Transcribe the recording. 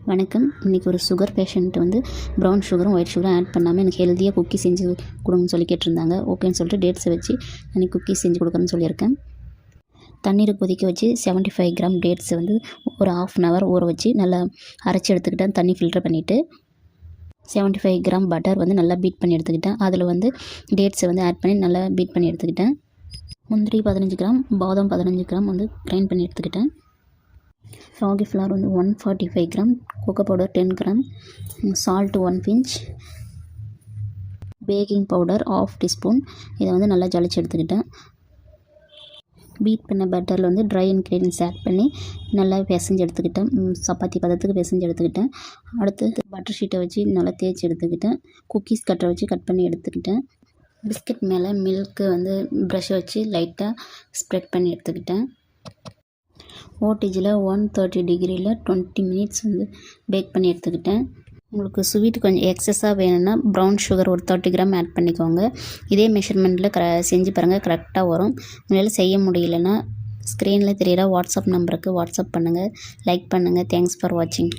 வணக்கம். இன்றைக்கி ஒரு சுகர் பேஷண்ட் வந்து ப்ரௌன் சுகரும் ஒயிட் சுகரும் ஆட் பண்ணாமல் எனக்கு ஹெல்த்தியாக குக்கி செஞ்சு கொடுங்கன்னு சொல்லி கேட்டிருந்தாங்க. ஓகேன்னு சொல்லிட்டு டேட்ஸை வச்சு எனக்கு குக்கி செஞ்சு கொடுக்குறேன்னு சொல்லியிருக்கேன். தண்ணீரை கொதிக்க வச்சு 75 கிராம் டேட்ஸை வந்து ஒரு 1/2 hour ஊற வச்சு நல்லா அரைச்சி எடுத்துக்கிட்டேன். தண்ணி ஃபில்டர் பண்ணிவிட்டு 75 கிராம் பட்டர் வந்து நல்லா பீட் பண்ணி எடுத்துக்கிட்டேன். அதில் வந்து டேட்ஸை வந்து ஆட் பண்ணி நல்லா பீட் பண்ணி எடுத்துக்கிட்டேன். முந்திரி 15 கிராம், பாதாம் 15 கிராம் வந்து கிரைண்ட் பண்ணி எடுத்துக்கிட்டேன். ராகி ஃப்ளார் வந்து 145 gram, cocoa powder 10 gram, salt 1 pinch, baking powder 1/2 teaspoon. இதை வந்து நல்லா ஜலிச்சு எடுத்துக்கிட்டேன். பீட் பண்ண பட்டரில் வந்து ட்ரை இன்க்ரீடியன்ஸ் ஆட் பண்ணி நல்லா பிசைஞ்சு எடுத்துக்கிட்டேன். சப்பாத்தி பதத்துக்கு பிசைஞ்சு எடுத்துக்கிட்டேன். அடுத்து பட்டர் ஷீட்டை வச்சு நல்லா தேய்ச்சி எடுத்துக்கிட்டேன். குக்கீஸ் கட்டரை வச்சு கட் பண்ணி எடுத்துக்கிட்டேன். பிஸ்கட் மேலே மில்க்கு வந்து ப்ரஷ்ஷை வச்சு லைட்டாக ஸ்ப்ரெட் பண்ணி எடுத்துக்கிட்டேன். ஓடிஜியில் 130 degreeல 20 minutes வந்து பேக் பண்ணி எடுத்துக்கிட்டேன். உங்களுக்கு ஸ்வீட் கொஞ்சம் எக்ஸஸாக வேணும்னா ப்ரௌன் சுகர் ஒரு 30 கிராம் ஆட் பண்ணிக்கோங்க. இதே மெஷர்மெண்ட்டில் செஞ்சு பாருங்கள், கரெக்டாக வரும். உங்களால் செய்ய முடியலன்னா ஸ்க்ரீனில் தெரிகிற வாட்ஸ்அப் நம்பருக்கு வாட்ஸ்அப் பண்ணுங்கள். லைக் பண்ணுங்கள். தேங்க்ஸ் ஃபார் வாட்சிங்.